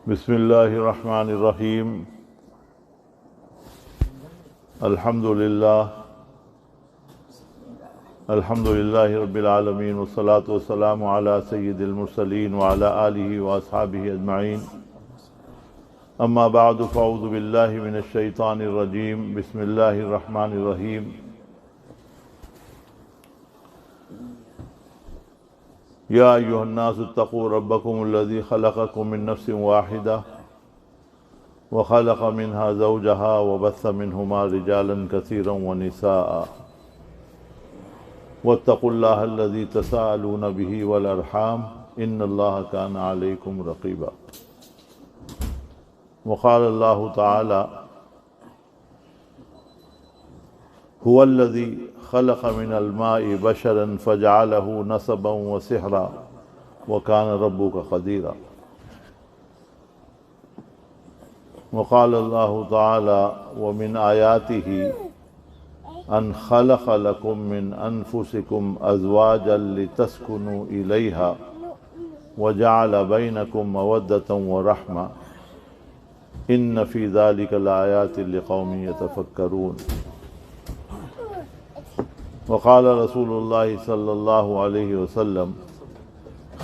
Bismillahirrahmanirrahim. Alhamdulillah. Alhamdulillahi Rabbil Alameen. Wa salatu wa salamu ala Sayyidil Mursaleen wa ala alihi wa ashabihi ajma'een. Amma ba'du, fa'udhu billahi minash shaitanir rajeem. Bismillahirrahmanirrahim. يا أيها الناس اتقوا ربكم الذي خلقكم من نفس واحدة وخلق منها زوجها وبث منهما رجالا كثيرا ونساء واتقوا الله الذي تساءلون به والأرحام إن الله كان عليكم رقيبا. وقال الله تعالى: هو الذي خلق من الماء بشرا فجعله نسبا وسحرا وكان ربك قديرا. وقال الله تعالى: ومن آياته أن خلق لكم من أنفسكم أزواجا لتسكنوا إليها وجعل بينكم مودة ورحمة إن في ذلك لآيات لقوم يتفكرون. وقال رسول الله صلى الله عليه وسلم: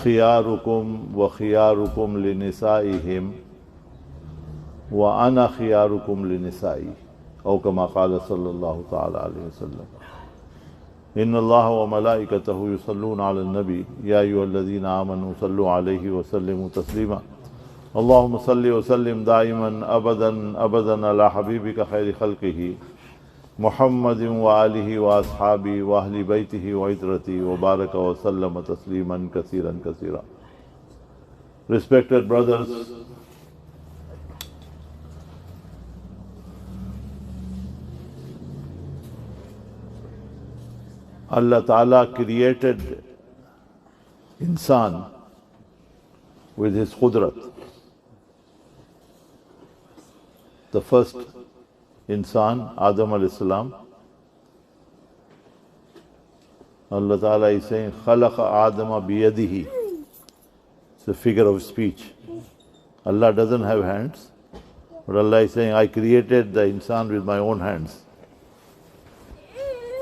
خياركم وخياركم لنسائهم وأنا خياركم لنسائي، أو كما قال صلى الله تعالى عليه وسلم. إن الله وملائكته يصلون على النبي يا أيها الذين آمنوا صلوا عليه وسلموا تسليما. اللهم صل وسلم دائما أبدا أبدا على حبيبك خير خلقه محمد وآله وأصحابه وأهل بيته وعترته وبارك وسلم تسليما كثيرا كثيرا. Respected brothers, Allah Ta'ala created insan with his qudrat. The first insan, Adam alayhi salam, Allah Ta'ala is saying, khalaqa Adama biyadihi. It's a figure of speech. Allah doesn't have hands, but Allah is saying, I created the insan with my own hands.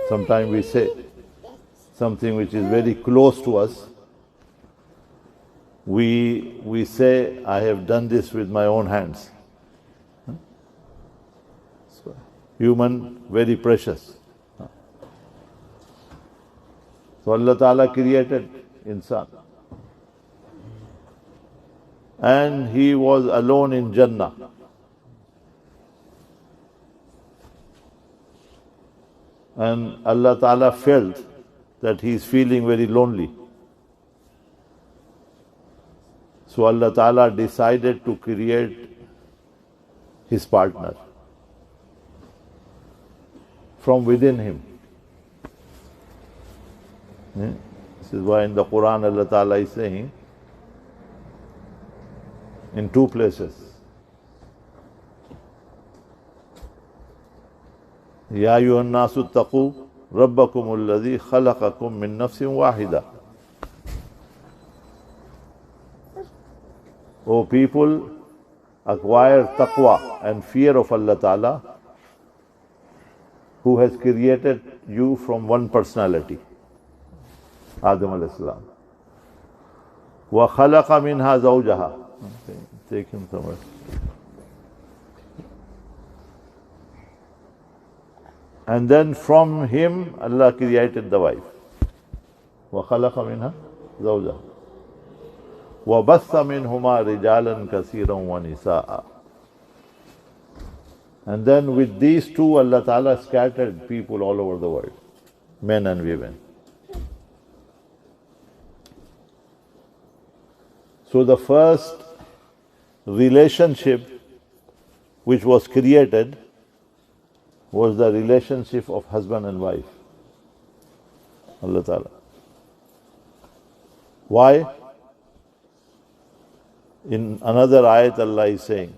Sometimes we say something which is very close to us. We say, I have done this with my own hands. Human, very precious. So Allah Ta'ala created insan. And he was alone in Jannah. And Allah Ta'ala felt that he is feeling very lonely. So Allah Ta'ala decided to create his partner from within him. This is why in the Quran Allah Ta'ala is saying in two places, Ya ayyuhan nasu ttaqu rabbakum alladhi khalaqakum min nafsin wahida. O people, acquire taqwa and fear of Allah Ta'ala, who has created you from one personality, Adam alayhi salam. Wa khalaqa minha zawjaha. Take him somewhere. And then from him Allah created the wife. Wa khalaqa minha zawjaha. Wa batha minhuma rijalan kasiran wa nisaa. And then with these two, Allah Ta'ala scattered people all over the world, men and women. So the first relationship which was created was the relationship of husband and wife. Allah Ta'ala. Why? In another ayat Allah is saying,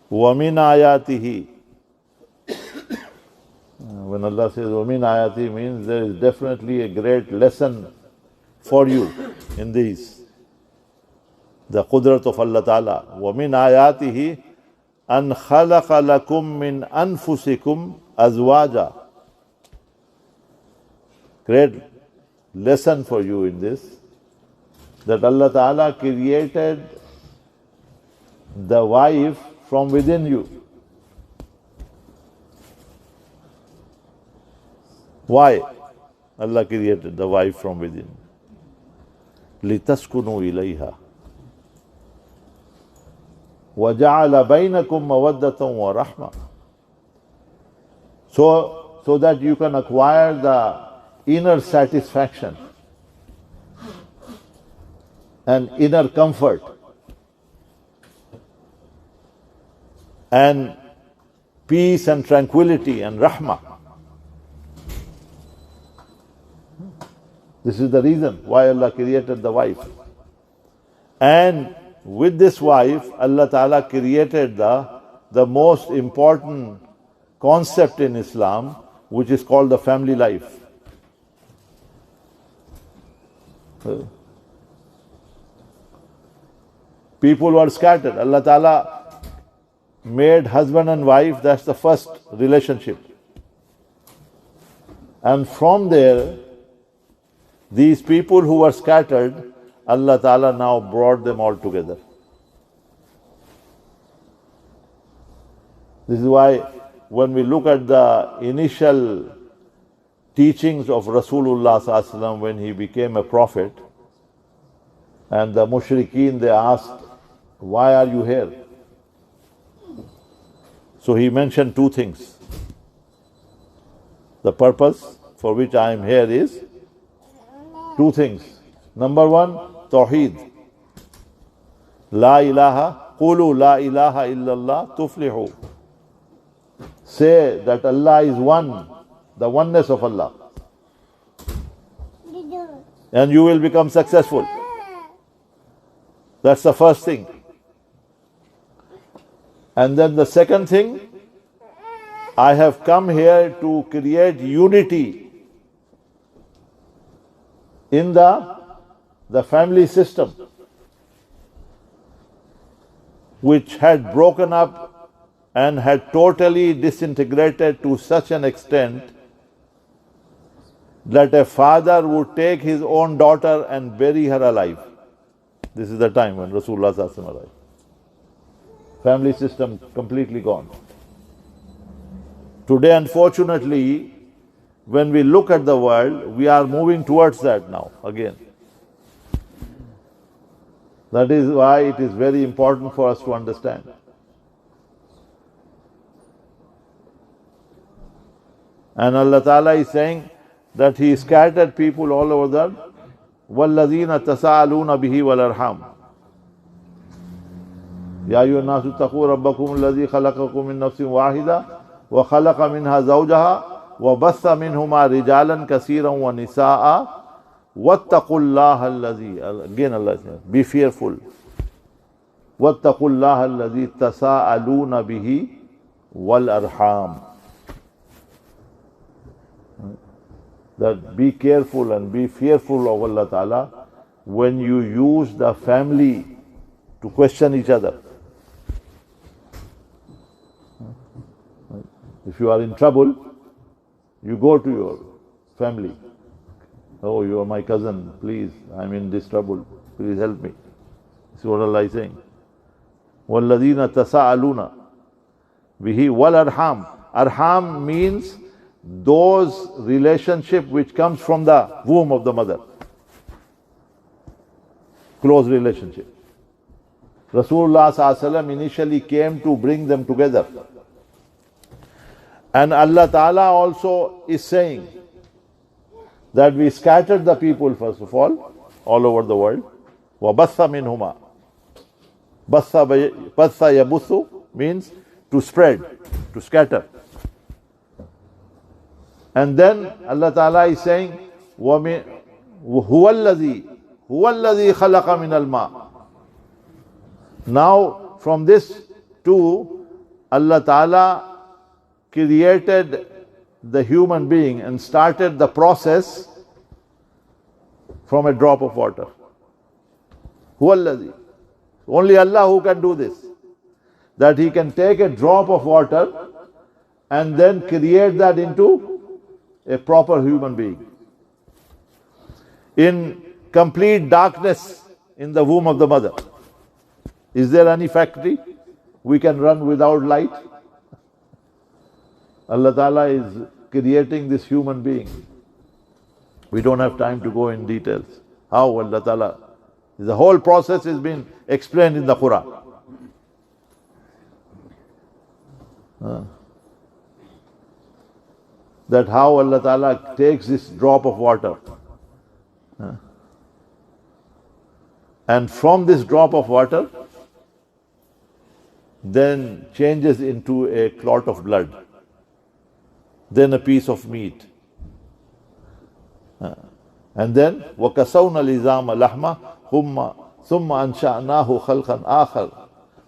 وَمِنْ آيَاتِهِ. When Allah says وَمِنْ آيَاتِهِ means there is definitely a great lesson for you in these. the qudrat of Allah Ta'ala. وَمِنْ آيَاتِهِ أَنْ خَلَقَ لَكُم مِّنْ أَنفُسِكُمْ أَزْوَاجًا. Great lesson for you in this, that Allah Ta'ala created the wife from within you. Why Allah created the wife from within? لِتَسْكُنُوا إِلَيْهَا وَجَعَلَ بَيْنَكُمْ مَوَدَّةً وَرَحْمَةً. So that you can acquire the inner satisfaction and inner comfort and peace and tranquility and rahmah. This is the reason why Allah created the wife. And with this wife, Allah Ta'ala created the most important concept in Islam, which is called the family life. People were scattered. Allah Ta'ala made husband and wife, that's the first relationship. And from there, these people who were scattered, Allah Ta'ala now brought them all together. This is why when we look at the initial teachings of Rasulullah Sallallahu Alaihi Wasallam when he became a prophet, and the mushrikeen, they asked, why are you here? So he mentioned two things. The purpose for which I am here is two things. Number one, Tawheed. La ilaha, qulu la ilaha illallah tuflihu. Say that Allah is one, the oneness of Allah. And you will become successful. That's the first thing. And then the second thing, I have come here to create unity in the family system, which had broken up and had totally disintegrated to such an extent that a father would take his own daughter and bury her alive. This is the time when Rasulullah Sallallahu Alaihi Wasallam arrived. Family system completely gone. Today, unfortunately, when we look at the world, we are moving towards that now again. That is why it is very important for us to understand. And Allah Ta'ala is saying that He scattered people all over the world. وَالَّذِينَ تَسَاءَلُونَ بِهِ وَالْأَرْحَامِ يَا أَيُّهَا النَّاسُ اتَّقُوا رَبَّكُمُ الَّذِي خَلَقَكُم مِّن نَّفْسٍ وَاحِدَةٍ وَخَلَقَ مِنْهَا زَوْجَهَا وَبَثَّ مِنْهُمَا رِجَالًا كَثِيرًا وَنِسَاءً وَاتَّقُوا اللَّهَ الَّذِي, again Allah says, be fearful. وَاتَّقُوا اللَّهَ الَّذِي تَسَاءَلُونَ بِهِ وَالْأَرْحَامِ. That be careful and be fearful of Allah Ta'ala when you use the family to question each other. If you are in trouble, you go to your family. Oh, you are my cousin, please, I'm in this trouble, please help me. This is what Allah is saying. وَالَّذِينَ تَسَاءَلُونَ بِهِ وَالْأَرْحَامِ. Arham means those relationship which comes from the womb of the mother. Close relationship. Rasulullah Sallallahu Alaihi Wasallam initially came to bring them together. And Allah Ta'ala also is saying that we scattered the people first of all over the world. وَبَثَّ مِنْهُمَا. Batha yabuthu means to spread, to scatter. And then Allah Ta'ala is saying, هُوَ الَّذِي خَلَقَ مِنَ الْمَاءِ. Now from this too, Allah Ta'ala created the human being and started the process from a drop of water. هُوَ الَّذِي. Only Allah who can do this. That He can take a drop of water and then create that into a proper human being. In complete darkness in the womb of the mother, is there any factory we can run without light? Allah Ta'ala is creating this human being. We don't have time to go in details. How Allah Ta'ala, the whole process has been explained in the Quran. That how Allah Ta'ala takes this drop of water and from this drop of water then changes into a clot of blood, then a piece of meat, and then وَكَسَوْنَا الْإِزَامَ لَحْمًا ثُمَّ أَنْشَأْنَاهُ خَلْقًا آخَرَ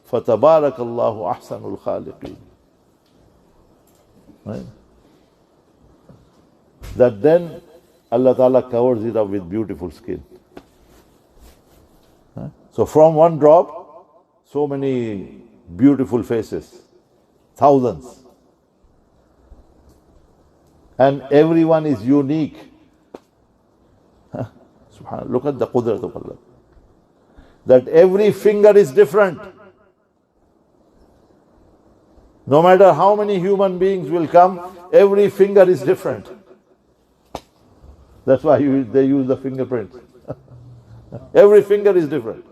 فَتَبَارَكَ اللَّهُ أَحْسَنُ الْخَالِقِينَ. Right? That then Allah Ta'ala covers it up with beautiful skin. So from one drop, so many beautiful faces, thousands. And everyone is unique. Subhanallah, look at the qudrat of Allah. That every finger is different. No matter how many human beings will come, every finger is different. That's why they use the fingerprints. Every finger is different.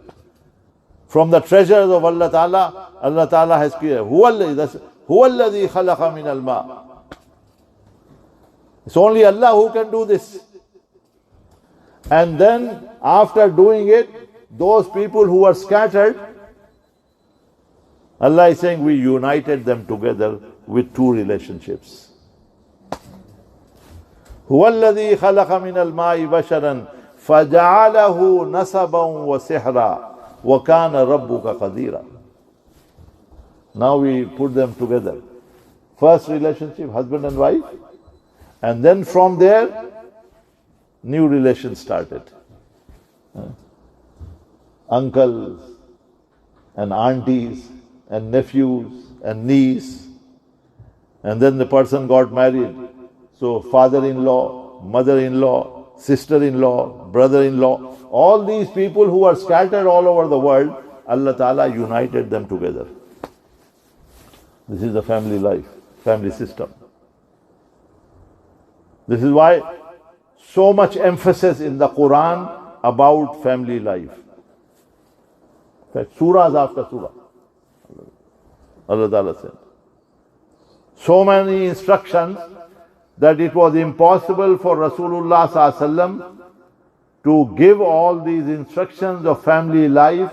From the treasures of Allah Ta'ala, Allah Ta'ala has created. هُوَ الَّذِي خَلَقَ مِنَ الْمَاءِ. It's only Allah who can do this. And then after doing it, those people who are scattered, Allah is saying we united them together with two relationships. هُوَ الَّذِي خَلَقَ مِنَ الْمَاءِ بَشَرًا فَجَعَلَهُ نَسَبًا وَسِحْرًا وَكَانَ رَبُّكَ قَدِيرًا. Now we put them together. First relationship, husband and wife, and then from there, new relations started. Uncles and aunties and nephews and niece, and then the person got married. So father-in-law, mother-in-law, sister-in-law, brother-in-law, all these people who are scattered all over the world, Allah Ta'ala united them together. This is the family life, family system. This is why so much emphasis in the Quran about family life. In fact, surahs after surah, Allah Ta'ala said. So many instructions that it was impossible for Rasulullah Sallallahu Alaihi Wasallam to give all these instructions of family life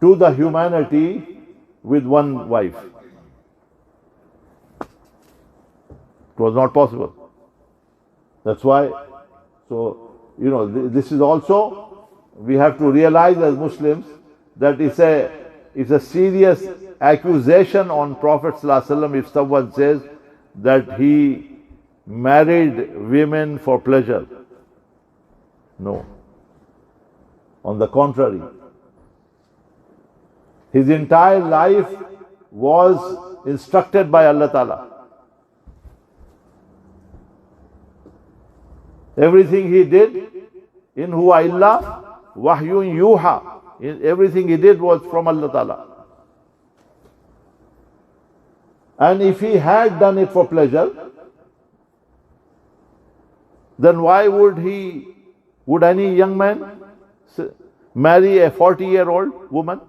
to the humanity with one wife. It was not possible. That's why, this is also, we have to realize as Muslims that it's a serious accusation on Prophet Sallallahu Alaihi Wasallam if someone says that he married women for pleasure. No. On the contrary, his entire life was instructed by Allah Ta'ala. Everything he did, in huwa illa wahyun yuha. Everything he did was from Allah Ta'ala. And if he had done it for pleasure, then why would any young man marry a 40-year-old woman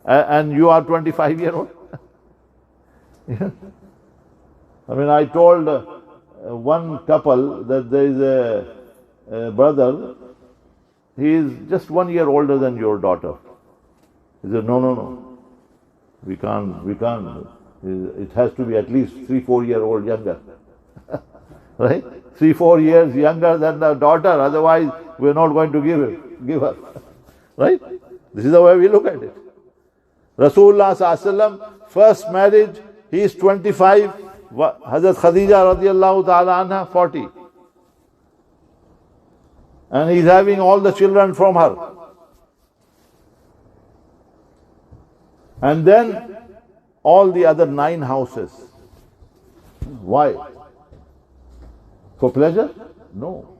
and you are 25-year-old? I mean, I told one couple that there is a brother, he is just 1 year older than your daughter. He said, no, we can't. It has to be at least 3-4 years old younger. Right? 3-4 years younger than the daughter, otherwise we're not going to give her. Right? This is the way we look at it. Rasulullah Sallallahu Alaihi Wasallam, first marriage, he is 25, Hazrat Khadija radiallahu ta'ala anha 40. And he's having all the children from her. And then all the other 9 houses. Why? For pleasure? No.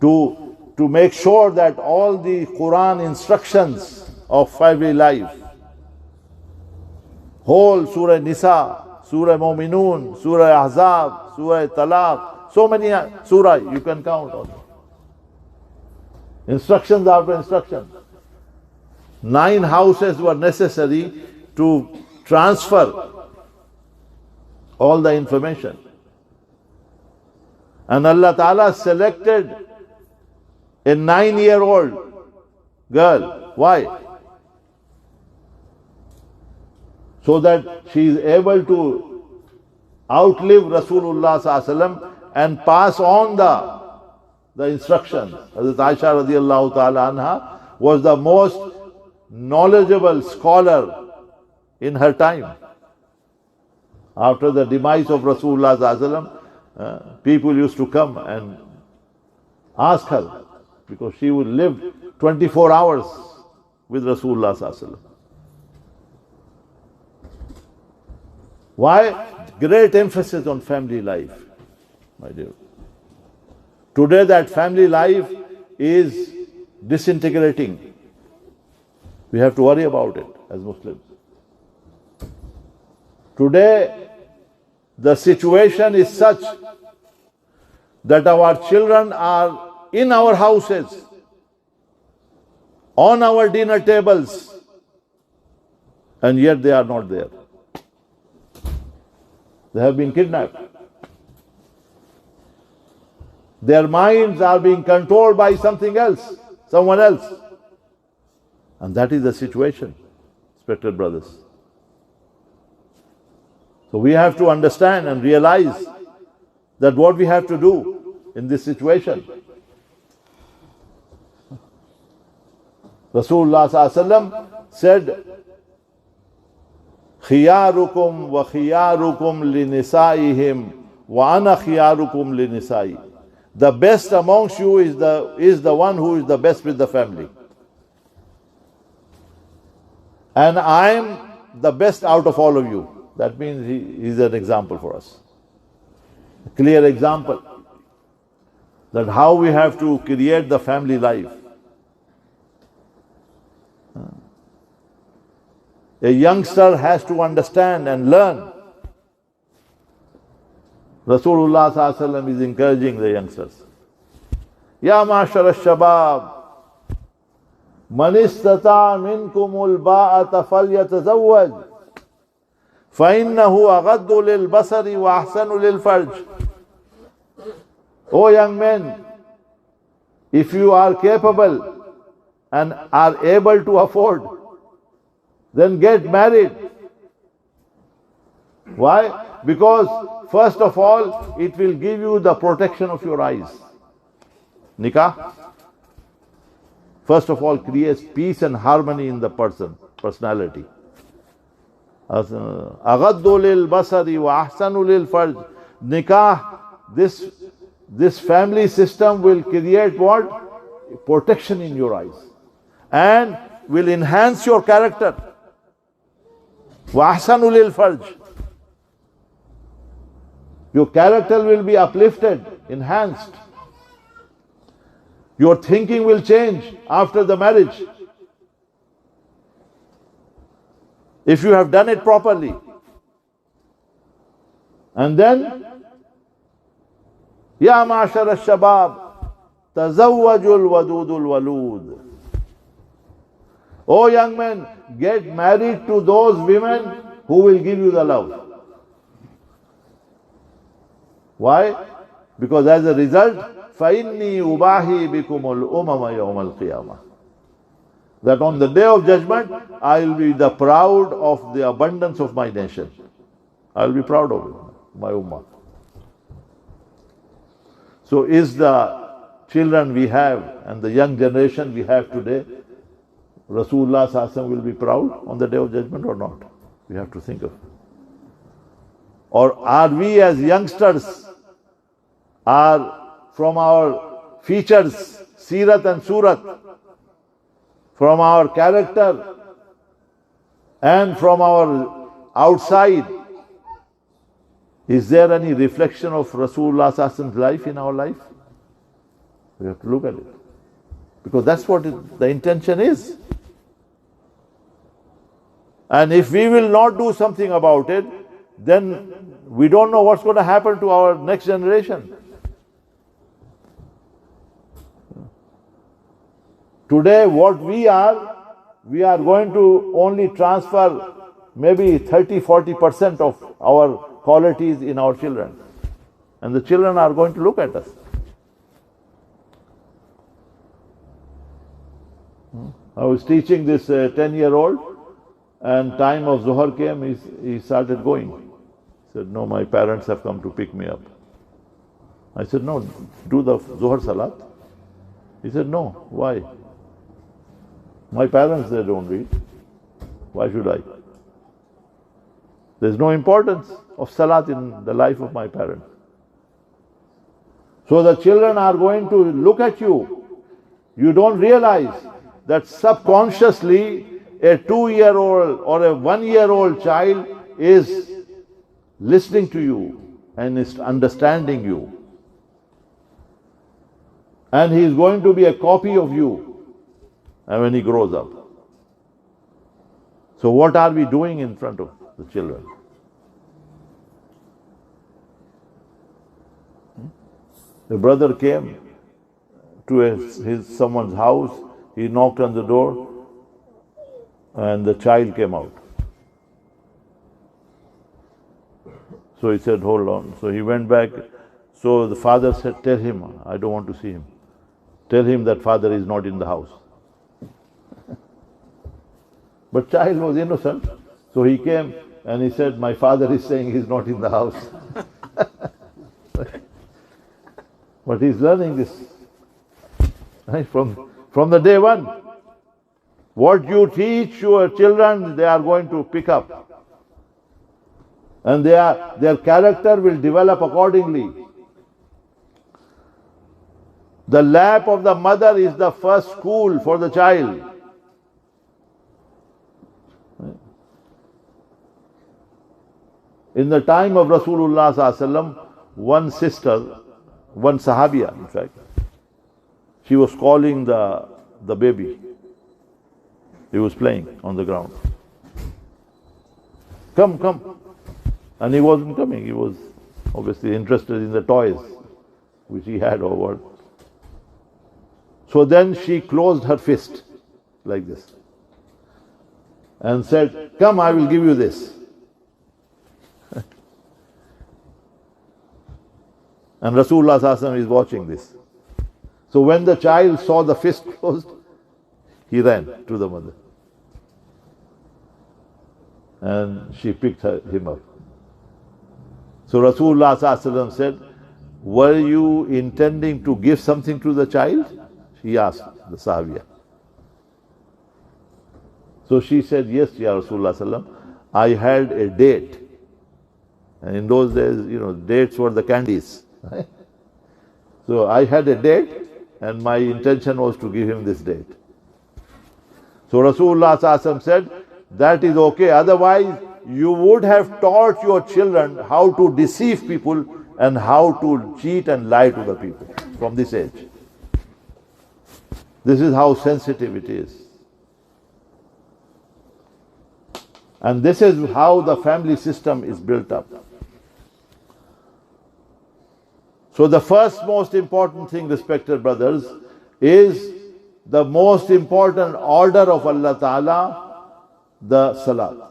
To make sure that all the Quran instructions of family life, whole Surah Nisa, Surah Mu'minun, Surah Ahzab, Surah Talaq, so many surah you can count on. Instructions after instructions. 9 houses were necessary to transfer all the information. And Allah Ta'ala selected a 9-year-old girl. Why? So that she is able to outlive Rasulullah Sallallahu Alaihi Wasallam and pass on the instructions. Hazrat Aisha radiallahu ta'ala anha was the most knowledgeable scholar in her time. After the demise of Rasulullah Sallallahu Alaihi Wasallam, people used to come and ask her, because she would live 24 hours with Rasulullah Sallallahu Alaihi Wasallam. Why? Great emphasis on family life, my dear. Today that family life is disintegrating. We have to worry about it as Muslims. Today the situation is such that our children are in our houses, on our dinner tables, and yet they are not there. They have been kidnapped. Their minds are being controlled by something else, someone else. And that is the situation, respected brothers. So we have to understand and realize that what we have to do in this situation. Rasulullah Sallallahu Alaihi Wasallam said, خِيَارُكُمْ وَخِيَارُكُمْ لِنِسَائِهِمْ وَأَنَا خِيَارُكُمْ لِنِسَائِي. The best amongst you is the one who is the best with the family. And I am the best out of all of you. That means he is an example for us. A clear example that how we have to create the family life. A youngster has to understand and learn. Rasulullah Sallallahu Alaihi Wasallam is encouraging the youngsters. Ya ma'ashar al-shabab, man istata' minkumul ba'ata falyatazawwaj, فَإِنَّهُ أَغَضُّ لِلْبَصَرِ وَأَحْسَنُ لِلْفَرْجِ. O young men, if you are capable and are able to afford, then get married. Why? Because first of all, it will give you the protection of your eyes. Nikah, first of all, creates peace and harmony in the personality. أَغَضُّ لِلْبَصَرِ وَأَحْسَنُ لِلْفَرْجِ. Nikah, this family system will create what? Protection in your eyes. And will enhance your character. وَأَحْسَنُ لِلْفَرْجِ. Your character will be uplifted, enhanced. Your thinking will change after the marriage. If you have done it properly. And then, Ya ma'ashar al-shabab, tazawwajul wadudul walud. O young men, get married to those women who will give you the love. Why? Because as a result, فَإِنِّي أُبَاهِي بِكُمُ الْأُمَمَ يَوْمَ الْقِيَامَةِ. That on the day of judgment, I will be the proud of the abundance of my nation. I will be proud of it, my ummah. So is the children we have and the young generation we have today, Rasulullah Sallallahu Alaihi Wasallam will be proud on the day of judgment or not? We have to think of. Or are we as youngsters, are from our features, sirat and surat, from our character, And from our outside, is there any reflection of Rasulullah's life in our life? We have to look at it. Because that's what the intention is. And if we will not do something about it, then we don't know what's going to happen to our next generation. Today, what we are going to only transfer maybe 30-40% of our qualities in our children. And the children are going to look at us. I was teaching this 10-year-old, and time of Zuhr came, he started going. He said, no, my parents have come to pick me up. I said, no, do the Zuhr Salat. He said, no, why? My parents, they don't read. Why should I? There's no importance of Salat in the life of my parents. So the children are going to look at you. You don't realize that subconsciously a 2-year-old or a 1-year-old child is listening to you and is understanding you. And he is going to be a copy of you when he grows up. So what are we doing in front of the children? The brother came to someone's house, he knocked on the door, and the child came out. So he said, hold on. So he went back. So the father said, tell him, I don't want to see him. Tell him that father is not in the house. But child was innocent. So he came and he said, my father is saying he's not in the house. But he's learning this, right? From the day one. What you teach your children, they are going to pick up. And their character will develop accordingly. The lap of the mother is the first school for the child. In the time of Rasulullah sallallahu alaihi wasallam, one sister, one Sahabiya in fact, she was calling the baby. He was playing on the ground. Come, come. And he wasn't coming. He was obviously interested in the toys which he had or what. So then she closed her fist like this and said, come, I will give you this. And Rasulullah sallallahu alaihi wasallam is watching this. So when the child saw the fist closed, he ran to the mother. And she picked him up. So Rasulullah sallallahu alaihi wasallam said, were you intending to give something to the child? She asked the Sahabiya. So she said, yes, Ya Rasulullah sallallahu alaihi wasallam, I had a date. And in those days, dates were the candies. Right? So I had a date and my intention was to give him this date. So Rasulullah sallallahu alaihi wasallam said, that is okay. Otherwise, you would have taught your children how to deceive people and how to cheat and lie to the people from this age. This is how sensitive it is. And this is how the family system is built up. So the first most important thing, respected brothers, is the most important order of Allah Ta'ala, the Salat.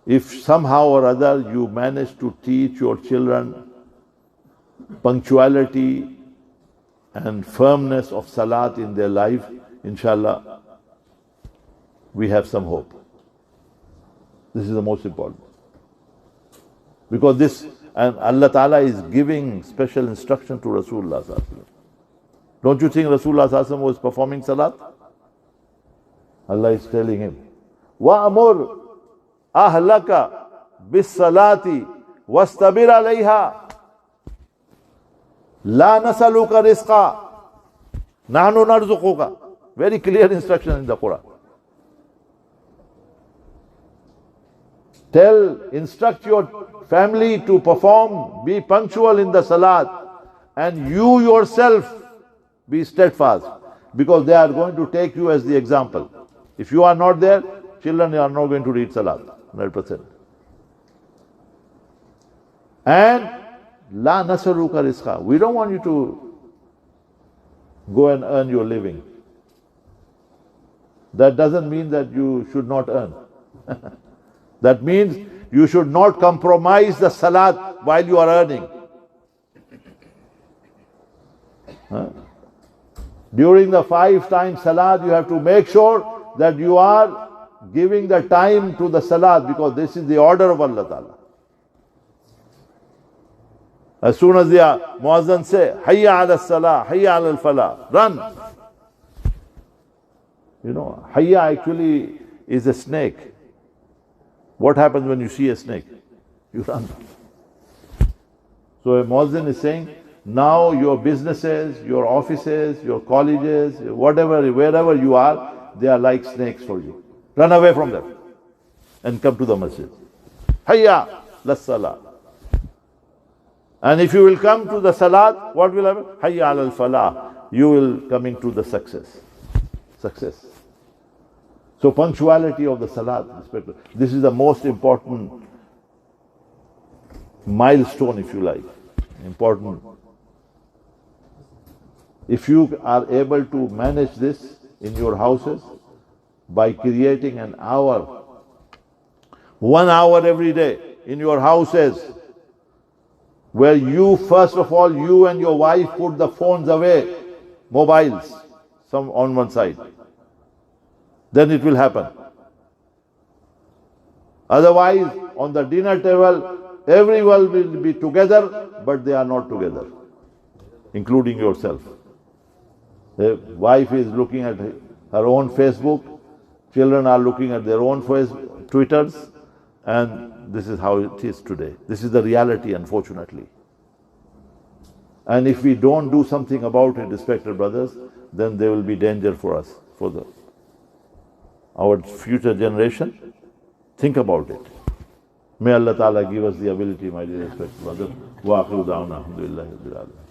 If somehow or other you manage to teach your children punctuality and firmness of Salat in their life, inshallah, we have some hope. This is the most important. Because this, and Allah Ta'ala is giving special instruction to Rasulullah sallallahu alaihi wasallam. Don't you think Rasulullah sallallahu alaihi wasallam was performing Salat? Allah is telling him, وَأَمُرْ أَهْلَكَ بِالصَّلَاةِ وَاسْتَبِرْ عَلَيْهَا لَا نَسَلُكَ رِزْقًا نَحْنُ نَرْزُقُكَ. Very clear instruction in the Quran. Instruct your family to perform, be punctual in the salat, and you yourself be steadfast, because they are going to take you as the example. If you are not there, children are not going to read salat, 100%. And la nasaluka rizqa. We don't want you to go and earn your living. That doesn't mean that you should not earn. That means you should not compromise the salat while you are earning. During the 5 times salat, you have to make sure that you are giving the time to the salat, because this is the order of Allah Ta'ala. As soon as the muazzin say, Hayya ala salah, Hayya ala falah, run. You know, Hayya actually is a snake. What happens when you see a snake? You run. So a muazzin is saying, now your businesses, your offices, your colleges, whatever, wherever you are, they are like snakes for you. Run away from them and come to the masjid. Hayya la salah. And if you will come to the salat, what will happen? Hayya al falah. You will coming to the success. Success. So punctuality of the salat, this is the most important milestone, if you like. Important. If you are able to manage this in your houses by creating an hour, 1 hour every day in your houses, where you, first of all, you and your wife put the phones away, mobiles, some on one side, then it will happen. Otherwise, on the dinner table, everyone will be together, but they are not together, including yourself. The wife is looking at her own Facebook, children are looking at their own Twitters, and this is how it is today. This is the reality, unfortunately. And if we don't do something about it, respected brothers, then there will be danger for us, for our future generation. Think about it. May Allah Ta'ala give us the ability, my dear respected brothers. Wa akhiru da'wana, alhamdulillahi rabbil alamin.